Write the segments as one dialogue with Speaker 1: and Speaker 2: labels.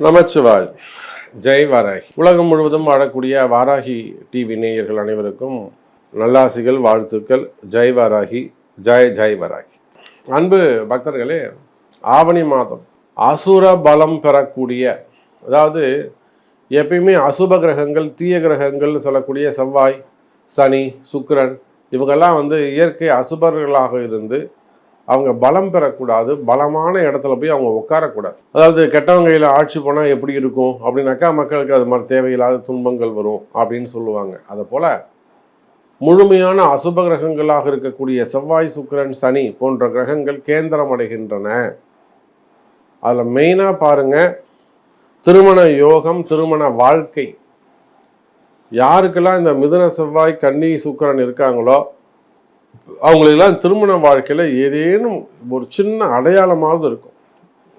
Speaker 1: நமச்சிவாய். ஜெய் வாராகி. உலகம் முழுவதும் வாழக்கூடிய வாராகி டிவி நேயர்கள் அனைவருக்கும் நல்லாசிகள், வாழ்த்துக்கள். ஜெய் வாராகி, ஜெய் ஜெய் வாராகி. அன்பு பக்தர்களே, ஆவணி மாதம் அசுர பலம் பெறக்கூடிய, அதாவது எப்பயுமே அசுப கிரகங்கள், தீய கிரகங்கள்னு சொல்லக்கூடிய செவ்வாய், சனி, சுக்கிரன் இவங்கெல்லாம் இயற்கை அசுபர்களாக இருந்து அவங்க பலம் பெறக்கூடாது, பலமான இடத்துல போய் அவங்க உட்காரக்கூடாது. அதாவது கெட்டவங்க கையில் ஆட்சி போனால் எப்படி இருக்கும் அப்படின்னாக்கா மக்களுக்கு அது மாதிரி தேவையில்லாத துன்பங்கள் வரும் அப்படின்னு சொல்லுவாங்க. அதை போல் முழுமையான அசுப கிரகங்களாக இருக்கக்கூடிய செவ்வாய், சுக்கிரன், சனி போன்ற கிரகங்கள் கேந்திரம் அடைகின்றன. அதில் மெயினாக பாருங்கள், திருமண யோகம், திருமண வாழ்க்கை. யாருக்கெல்லாம் இந்த மிதுன, செவ்வாய், கன்னி, சுக்கிரன் இருக்காங்களோ அவங்களுக்கெல்லாம் திருமண வாழ்க்கையில் ஏதேனும் ஒரு சின்ன அடையாளமாவது இருக்கும்.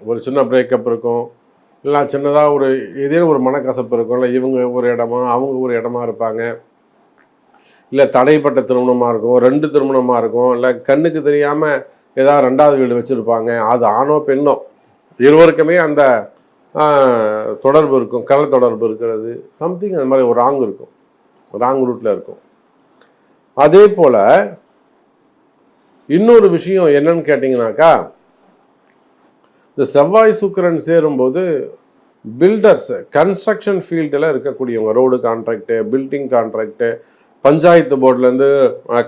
Speaker 1: ஒரு சின்ன பிரேக்கப் இருக்கும், இல்லை சின்னதாக ஏதேனும் ஒரு மனக்கசப்பு இருக்கும், இல்லை இவங்க ஒரு இடமா அவங்க ஒரு இடமா இருப்பாங்க, இல்லை தடைப்பட்ட திருமணமாக இருக்கும், 2 திருமணமாக இருக்கும், இல்லை கண்ணுக்கு தெரியாமல் ஏதாவது 2வது வீடு வச்சுருப்பாங்க. அது ஆணோ பெண்ணோ இருவருக்குமே அந்த தொடர்பு இருக்கும், கள்ள தொடர்பு இருக்கிறது, சம்திங் அந்த மாதிரி ஒரு ராங் இருக்கும், ராங் ரூட்டில் இருக்கும். அதே போல் இன்னொரு விஷயம் என்னன்னு கேட்டிங்கனாக்கா, இந்த செவ்வாய் சுக்கிரன் சேரும்போது பில்டர்ஸ், கன்ஸ்ட்ரக்ஷன் ஃபீல்டில் இருக்கக்கூடியவங்க, road contract, building contract, panchayat போர்ட்லேருந்து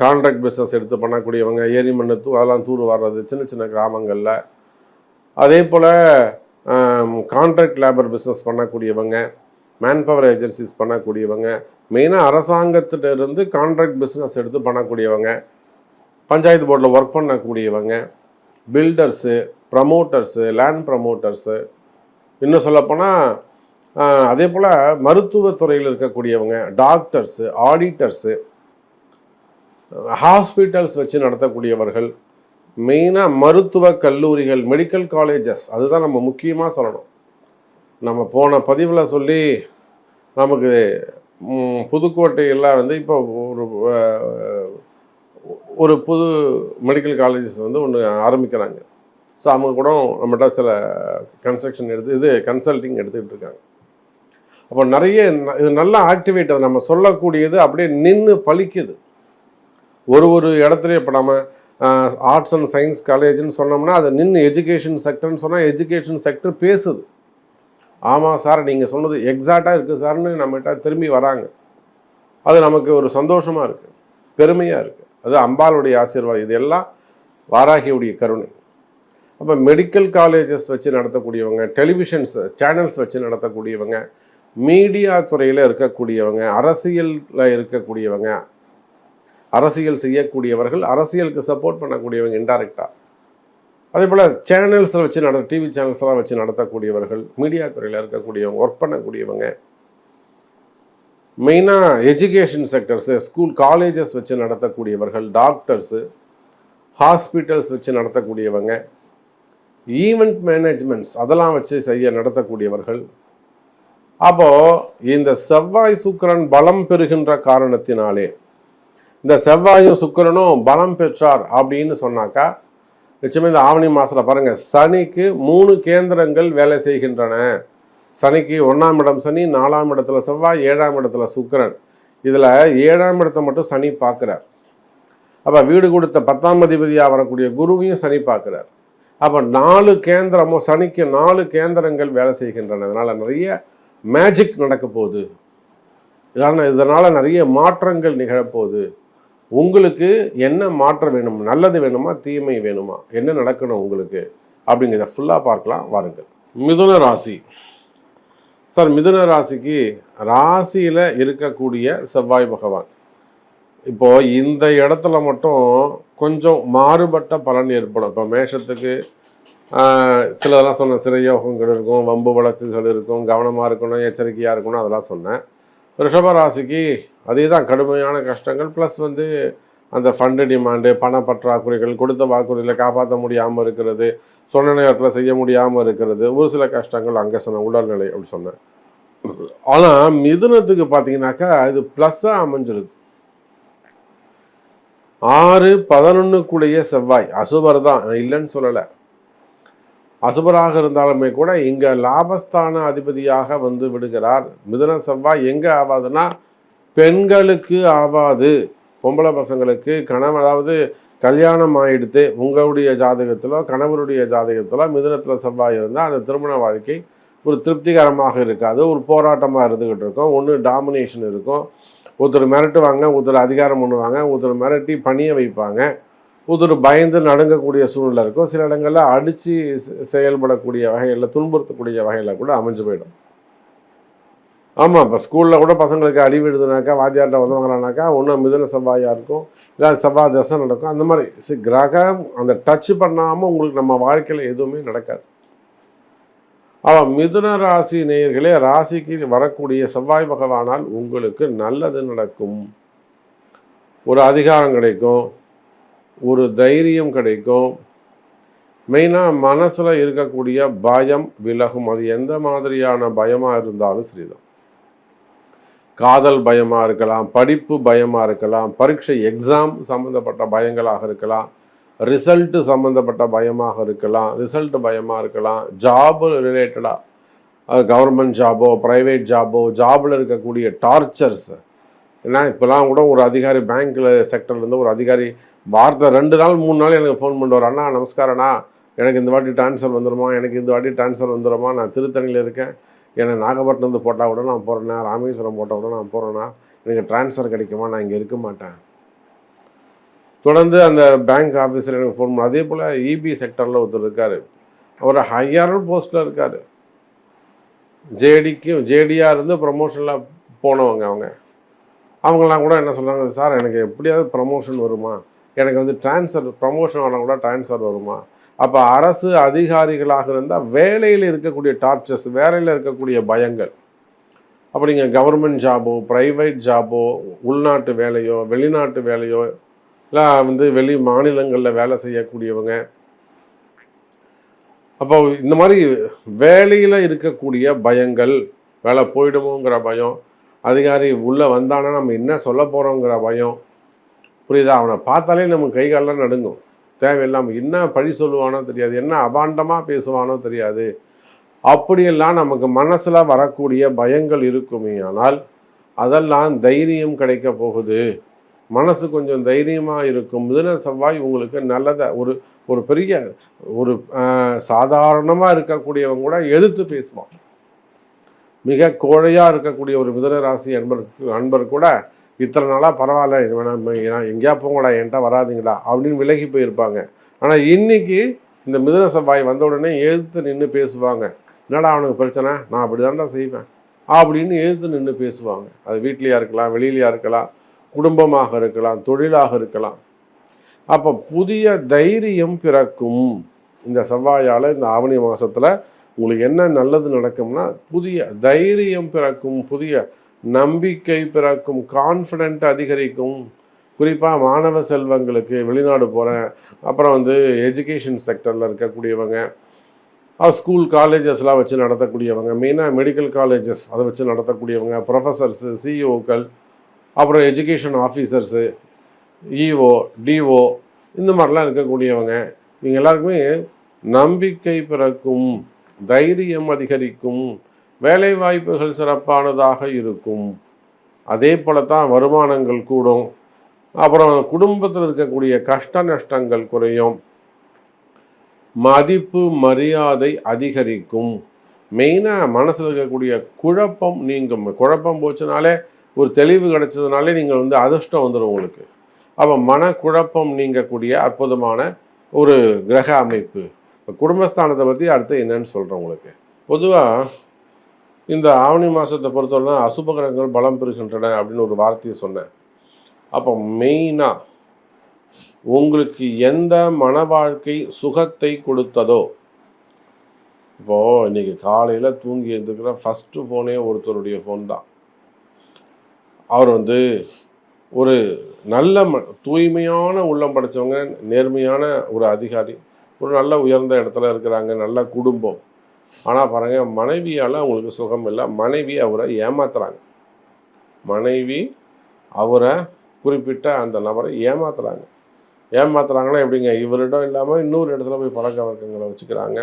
Speaker 1: கான்ட்ராக்ட் பிஸ்னஸ் எடுத்து பண்ணக்கூடியவங்க, ஏரி மண்ணு அதெல்லாம் தூர் வர்றது சின்ன சின்ன கிராமங்களில். அதே போல் கான்ட்ராக்ட் லேபர் பிஸ்னஸ் பண்ணக்கூடியவங்க, மேன்பவர் ஏஜென்சிஸ் பண்ணக்கூடியவங்க, மெயினாக அரசாங்கத்திலிருந்து கான்ட்ராக்ட் பிஸ்னஸ் எடுத்து பண்ணக்கூடியவங்க, பஞ்சாயத்து போர்டில் ஒர்க் பண்ணக்கூடியவங்க, பில்டர்ஸு, ப்ரமோட்டர்ஸு, லேண்ட் ப்ரமோட்டர்ஸு, இன்னும் சொல்லப்போனால் அதே போல் மருத்துவத்துறையில் இருக்கக்கூடியவங்க, டாக்டர்ஸு, ஆடிட்டர்ஸு, ஹாஸ்பிட்டல்ஸ் வச்சு நடத்தக்கூடியவர்கள், மெயினாக மருத்துவ கல்லூரிகள், மெடிக்கல் காலேஜஸ். அதுதான் நம்ம முக்கியமாக சொல்லணும். நம்ம போன பதிவில் சொல்லி நமக்கு புதுக்கோட்டையில் இப்போ ஒரு புது மெடிக்கல் காலேஜஸ் ஒன்று ஆரம்பிக்கிறாங்க. ஸோ அவங்க கூட நம்மகிட்ட சில கன்சல்டிங் எடுத்துக்கிட்டு இருக்காங்க. அப்போ நிறைய இது நல்லா ஆக்டிவேட், அது நம்ம சொல்லக்கூடியது அப்படியே நின்று பழிக்குது. ஒரு இடத்துலையும் இப்போ நம்ம ஆர்ட்ஸ் அண்ட் சயின்ஸ் காலேஜ்னு சொன்னோம்னா அதை நின்று எஜுகேஷன் செக்டர்னு சொன்னால் எஜுகேஷன் செக்டர் பேசுது. ஆமாம் சார், நீங்கள் சொன்னது எக்ஸாக்டாக இருக்குது சார்னு நம்மகிட்ட திரும்பி வராங்க. அது நமக்கு ஒரு சந்தோஷமாக இருக்குது, பெருமையாக இருக்குது. அது அம்பாளுடைய ஆசீர்வாதம், இது எல்லாம் வாராகியுடைய கருணை. அப்போ மெடிக்கல் காலேஜஸ் வச்சு நடத்தக்கூடியவங்க, டெலிவிஷன்ஸ் சேனல்ஸ் வச்சு நடத்தக்கூடியவங்க, மீடியா துறையில் இருக்கக்கூடியவங்க, அரசியலில் இருக்கக்கூடியவங்க, அரசியல் செய்யக்கூடியவர்கள், அரசியலுக்கு சப்போர்ட் பண்ணக்கூடியவங்க இன்டைரக்டாக. அதே போல் சேனல்ஸில் வச்சு டிவி சேனல்ஸ்லாம் வச்சு நடத்தக்கூடியவர்கள், மீடியா துறையில் இருக்கக்கூடியவங்க, ஒர்க் பண்ணக்கூடியவங்க, மெயினாக எஜுகேஷன் செக்டர்ஸு, ஸ்கூல் காலேஜஸ் வச்சு நடத்தக்கூடியவர்கள், டாக்டர்ஸு, ஹாஸ்பிட்டல்ஸ் வச்சு நடத்தக்கூடியவங்க, ஈவெண்ட் மேனேஜ்மெண்ட்ஸ் அதெல்லாம் வச்சு நடத்தக்கூடியவர்கள். அப்போது இந்த செவ்வாய் சுக்கிரன் பலம் பெறுகின்ற காரணத்தினாலே, இந்த செவ்வாயும் சுக்கிரனும் பலம் பெற்றார் அப்படின்னு சொன்னாக்கா, நிச்சயமாக இந்த ஆவணி மாதத்தில் பாருங்கள், சனிக்கு 3 கேந்திரங்கள் வேலை செய்கின்றன. சனிக்கு 1ஆம் இடம் சனி, 4ஆம் இடத்துல செவ்வாய், 7ஆம் இடத்துல சுக்கிரன். இதில் 7ஆம் இடத்தை மட்டும் சனி பார்க்குறார். அப்போ வீடு கொடுத்த 10ஆம் அதிபதியாக வரக்கூடிய குருவையும் சனி பார்க்குறார். அப்போ 4 கேந்திரமும், சனிக்கு 4 கேந்திரங்கள் வேலை செய்கின்றன. அதனால் நிறைய மேஜிக் நடக்க போகுது. இதனால் நிறைய மாற்றங்கள் நிகழப்போகுது. உங்களுக்கு என்ன மாற்றம் வேணும்? நல்லது வேணுமா, தீமை வேணுமா, என்ன நடக்கணும் உங்களுக்கு அப்படிங்கிறத ஃபுல்லாக பார்க்கலாம் வாருங்கள். மிதுன ராசி. சார், மிதுன ராசிக்கு ராசியில் இருக்கக்கூடிய செவ்வாய் பகவான் இப்போது இந்த இடத்துல மட்டும் கொஞ்சம் மாறுபட்ட பலன் ஏற்படும். இப்போ மேஷத்துக்கு சிலதெல்லாம் சொன்னேன், சிறையோகங்கள் இருக்கும், வம்பு வழக்குகள் இருக்கும், கவனமாக இருக்கணும், எச்சரிக்கையாக இருக்கணும், அதெல்லாம் சொன்னேன். ரிஷப ராசிக்கு அதே தான், கடுமையான கஷ்டங்கள் ப்ளஸ் அந்த ஃபண்டு டிமாண்டு, பண பற்றாக்குறைகள், கொடுத்த வாக்குறுதியில் காப்பாற்ற முடியாமல் இருக்கிறது, சொன்ன நேரத்தில் செய்ய முடியாமல் இருக்கிறது, ஒரு சில கஷ்டங்கள் அங்கே சொன்னேன், உடல்நிலை அப்படி சொன்னேன். ஆனால் மிதுனத்துக்கு பார்த்தீங்கன்னாக்கா இது ப்ளஸ்ஸாக அமைஞ்சிருது. 6, 11 செவ்வாய் அசுபர் தான், இல்லைன்னு சொல்லலை. அசுபராக இருந்தாலுமே கூட இங்கே லாபஸ்தான அதிபதியாக வந்து விடுகிறார். மிதுன செவ்வாய் எங்கே ஆகாதுன்னா பெண்களுக்கு ஆகாது. பொம்பளை பசங்களுக்கு அதாவது கல்யாணம் ஆகிடுத்து உங்களுடைய ஜாதகத்திலோ கணவருடைய ஜாதகத்திலோ மிதுனத்தில் செவ்வாய் இருந்தால் அந்த திருமண வாழ்க்கை ஒரு திருப்திகரமாக இருக்காது. ஒரு போராட்டமாக இருந்துக்கிட்டு இருக்கும். ஒன்று டாமினேஷன் இருக்கும். ஒருத்தர் மிரட்டுவாங்க, ஒருத்தர் அதிகாரம் பண்ணுவாங்க, ஒருத்தர் மிரட்டி பணிய வைப்பாங்க, ஒருத்தர் பயந்து நடுங்கக்கூடிய சூழ்நிலை இருக்கும். சில இடங்களில் அடித்து செயல்படக்கூடிய வகையில் துன்புறுத்தக்கூடிய வகையில் கூட அமைஞ்சு போயிடும். ஆமாம், இப்போ ஸ்கூலில் கூட பசங்களுக்கு அடி விடுதுனாக்கா வாத்தியார்கிட்ட வந்துவாங்களானாக்கா ஒன்றும் மிதுன செவ்வாயாக இருக்கும், இல்லை செவ்வாய் தசை நடக்கும். அந்த மாதிரி கிரகம் அந்த டச் பண்ணாமல் உங்களுக்கு நம்ம வாழ்க்கையில் எதுவுமே நடக்காது. மிதுன ராசி நேயர்களே, ராசிக்கு வரக்கூடிய செவ்வாய் பகவானால் உங்களுக்கு நல்லது நடக்கும். ஒரு அதிகாரம் கிடைக்கும், ஒரு தைரியம் கிடைக்கும். மெயினாக மனசில் இருக்கக்கூடிய பயம் விலகும். அது எந்த மாதிரியான பயமாக இருந்தாலும் சரிதான். காதல் பயமாக இருக்கலாம், படிப்பு பயமாக இருக்கலாம், பரீட்சை எக்ஸாம் சம்மந்தப்பட்ட பயங்களாக இருக்கலாம், ரிசல்ட்டு சம்மந்தப்பட்ட பயமாக இருக்கலாம், ரிசல்ட் பயமாக இருக்கலாம், ஜாபு ரிலேட்டடாக கவர்மெண்ட் ஜாபோ ப்ரைவேட் ஜாபோ ஜாபில் இருக்கக்கூடிய டார்ச்சர்ஸ். ஏன்னா இப்போலாம் கூட ஒரு அதிகாரி பேங்க்கில் செக்டர்லேருந்து ஒரு அதிகாரி வாரத்தை 2 நாள் 3 நாள் எனக்கு ஃபோன் பண்ணுவார். அண்ணா நமஸ்காரண்ணா, எனக்கு இந்த வாட்டி ட்ரான்ஸ்ஃபர் வந்துடுமா, எனக்கு இந்த வாட்டி ட்ரான்ஸ்ஃபர் வந்துடுமா, நான் திருத்தணியில் இருக்கேன், என்னை நாகப்பட்டினம் போட்டால் கூட நான் போகிறேன்னா, ராமேஸ்வரம் போட்டால் கூட நான் போகிறேன்னா, எனக்கு ட்ரான்ஸ்ஃபர் கிடைக்குமா, நான் இங்கே இருக்க மாட்டேன். தொடர்ந்து அந்த பேங்க் ஆஃபீஸர் எனக்கு ஃபோன் பண்ண. அதே போல் இபி செக்டரில் ஒருத்தர் இருக்கார், அவர் ஹையர் போஸ்ட்டில் இருக்கார். ஜேடியாக இருந்து ப்ரமோஷனில் போனவங்க அவங்களாம் கூட என்ன சொல்கிறாங்க, சார் எனக்கு எப்படியாவது ப்ரமோஷன் வருமா, எனக்கு வந்து ப்ரமோஷன் வரலாம் கூட ட்ரான்ஸ்ஃபர் வருமா. அப்போ அரசு அதிகாரிகளாக இருந்தால் வேலையில் இருக்கக்கூடிய டார்ச்சர்ஸ், வேலையில் இருக்கக்கூடிய பயங்கள். அப்படிங்க கவர்மெண்ட் ஜாபோ ப்ரைவேட் ஜாபோ உள்நாட்டு வேலையோ வெளிநாட்டு வேலையோ இல்லை வந்து வெளி மாநிலங்களில் வேலை செய்யக்கூடியவங்க, அப்போ இந்த மாதிரி வேலையில் இருக்கக்கூடிய பயங்கள், வேலை போயிடுமோங்கிற பயம், அதிகாரி உள்ளே வந்தானா நம்ம என்ன சொல்ல போகிறோங்கிற பயம், புரியுதா. அவனை பார்த்தாலே நமக்கு கை காலெலாம் நடுங்கும். தேவையில்லாமல் என்ன பழி சொல்லுவானோ தெரியாது, என்ன அபாண்டமாக பேசுவானோ தெரியாது. அப்படியெல்லாம் நமக்கு மனசில் வரக்கூடிய பயங்கள் இருக்குமே. ஆனால் அதெல்லாம் தைரியம் கிடைக்க போகுது. மனசு கொஞ்சம் தைரியமாக இருக்கும். மிதுன செவ்வாய் உங்களுக்கு நல்லதை ஒரு பெரிய ஒரு சாதாரணமாக இருக்கக்கூடியவங்க கூட எதிர்த்து பேசுவான். மிக கோழையாக இருக்கக்கூடிய ஒரு மிதுன ராசி அன்பர் கூட இத்தனை நாளாக பரவாயில்ல, எங்கேயா போங்கடா, என்கிட்ட வராதிங்களா அப்படின்னு விலகி போயிருப்பாங்க. ஆனால் இன்றைக்கி இந்த மிதுன செவ்வாய் வந்த உடனே எதிர்த்து நின்று பேசுவாங்க. என்னடா அவனுக்கு பிரச்சனை, நான் அப்படி தான்டா செய்வேன் அப்படின்னு எதிர்த்து நின்று பேசுவாங்க. அது வீட்லேயா இருக்கலாம், வெளியிலையா இருக்கலாம், குடும்பமாக இருக்கலாம், தொழிலாக இருக்கலாம். அப்போ புதிய தைரியம் பிறக்கும். இந்த செவ்வாயால் இந்த ஆவணி மாதத்தில் உங்களுக்கு என்ன நல்லது நடக்கும்னா புதிய தைரியம் பிறக்கும், புதிய நம்பிக்கை பிறக்கும், கான்ஃபிடென்ட் அதிகரிக்கும். குறிப்பாக மாணவ செல்வங்களுக்கு வெளிநாடு போகிறேன், அப்புறம் வந்து எஜுகேஷன் செக்டரில் இருக்கக்கூடியவங்க, ஸ்கூல் காலேஜஸ்லாம் வச்சு நடத்தக்கூடியவங்க, மெயினாக மெடிக்கல் காலேஜஸ் அதை வச்சு நடத்தக்கூடியவங்க, ப்ரொஃபஸர்ஸு, சிஇஓக்கள், அப்புறம் எஜுகேஷன் ஆஃபீஸர்ஸு, இஓ டிஓ இந்த மாதிரிலாம் இருக்கக்கூடியவங்க, இவங்க எல்லாருக்குமே நம்பிக்கை பிறக்கும், தைரியம் அதிகரிக்கும், வேலை வாய்ப்புகள் சிறப்பானதாக இருக்கும். அதே போல தான் வருமானங்கள் கூடும். அப்புறம் குடும்பத்தில் இருக்கக்கூடிய கஷ்ட நஷ்டங்கள் குறையும், மதிப்பு மரியாதை அதிகரிக்கும். மெயினாக மனசில் இருக்கக்கூடிய குழப்பம் நீங்கும். குழப்பம் போச்சுனாலே ஒரு தெளிவு கிடைச்சதுனாலே நீங்கள் வந்து அதிர்ஷ்டம் வந்துடும் உங்களுக்கு. அப்போ மனக்குழப்பம் நீங்கக்கூடிய அற்புதமான ஒரு கிரக அமைப்பு. இப்போ குடும்பஸ்தானத்தை பற்றி அடுத்து என்னன்னு சொல்கிறேன் உங்களுக்கு. பொதுவாக இந்த ஆவணி மாதத்தை பொறுத்தவரை அசுப கிரகங்கள் பலம் பெறுகின்றன அப்படின்னு ஒரு வார்த்தையை சொன்னேன். அப்போ மெயினாக உங்களுக்கு எந்த மன வாழ்க்கை சுகத்தை கொடுத்ததோ, இப்போது இன்றைக்கி காலையில் தூங்கி எழுந்துக்கிற ஃபஸ்ட்டு ஃபோனே ஒருத்தருடைய ஃபோன் தான். அவர் வந்து ஒரு நல்ல தூய்மையான உள்ளம் படைத்தவங்க, நேர்மையான ஒரு அதிகாரி, ஒரு நல்ல உயர்ந்த இடத்துல இருக்கிறாங்க, நல்ல குடும்பம். ஆனால் பாருங்கள், மனைவியால் அவங்களுக்கு சுகம் இல்லை. மனைவி அவரை ஏமாத்துறாங்க. மனைவி அவரை குறிப்பிட்ட அந்த நபரை ஏமாத்துறாங்கன்னா எப்படிங்க, இவரிடம் இல்லாமல் இன்னொரு இடத்துல போய் பழக்க வழக்கங்களை வச்சுக்கிறாங்க.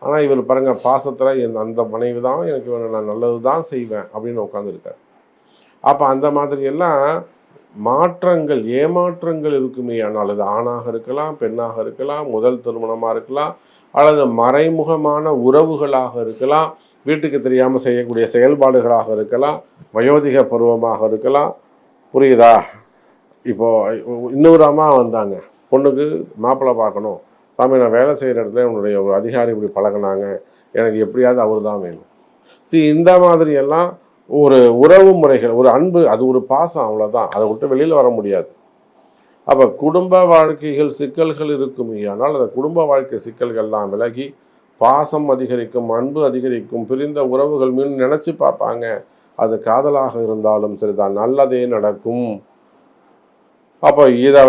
Speaker 1: ஆனால் இவர் பாருங்க பாசத்தில் அந்த மனைவி தான் எனக்கு வேணும், நான் நல்லது தான் செய்வேன் அப்படின்னு உட்காந்துருக்கார். அப்போ அந்த மாதிரியெல்லாம் மாற்றங்கள் ஏமாற்றங்கள் இருக்குமே. ஆனால் அது ஆணாக இருக்கலாம், பெண்ணாக இருக்கலாம், முதல் திருமணமாக இருக்கலாம், அல்லது மறைமுகமான உறவுகளாக இருக்கலாம், வீட்டுக்கு தெரியாமல் செய்யக்கூடிய செயல்பாடுகளாக இருக்கலாம், வயோதிக பருவமாக இருக்கலாம். புரியுதா? இப்போது இன்னொரு அம்மா வந்தாங்க, பொண்ணுக்கு மாப்பிள்ளை பார்க்கணும், சாமி நான் வேலை செய்கிற இடத்துல என்னுடைய ஒரு அதிகாரி இப்படி பழகினாங்க, எனக்கு எப்படியாவது அவர் தான் வேணும். இந்த மாதிரியெல்லாம் ஒரு உறவு முறைகள், ஒரு அன்பு, அது ஒரு பாசம், அவ்வளோதான். அதை விட்டு வெளியில் வர முடியாது. அப்போ குடும்ப வாழ்க்கைகள் சிக்கல்கள் இருக்குமே. ஆனால் அந்த குடும்ப வாழ்க்கை சிக்கல்கள்லாம் விலகி பாசம் அதிகரிக்கும், அன்பு அதிகரிக்கும், பிரிந்த உறவுகள் மீண்டும் நினச்சி பார்ப்பாங்க. அது காதலாக இருந்தாலும் சரிதான், நல்லதே நடக்கும். அப்போ இதை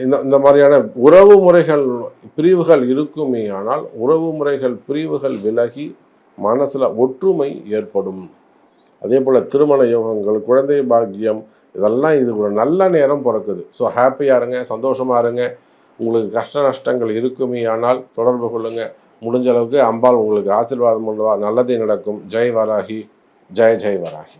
Speaker 1: இந்த மாதிரியான உறவு முறைகள் பிரிவுகள் இருக்குமே. ஆனால் உறவு முறைகள் பிரிவுகள் விலகி மனசில் ஒற்றுமை ஏற்படும். அதே போல் திருமண யோகங்கள், குழந்தை பாக்கியம், இதெல்லாம் இது ஒரு நல்ல நேரம் பிறக்குது. ஸோ ஹாப்பியாக இருங்க, சந்தோஷமாக இருங்க. உங்களுக்கு கஷ்ட நஷ்டங்கள் இருக்குமே. ஆனால் தொடர்பு கொள்ளுங்கள். முடிஞ்ச அளவுக்கு அம்பாள் உங்களுக்கு ஆசீர்வாதம் பண்ணுவா, நல்லதே நடக்கும். ஜெய் வராகி, ஜெய் ஜெய் வராகி.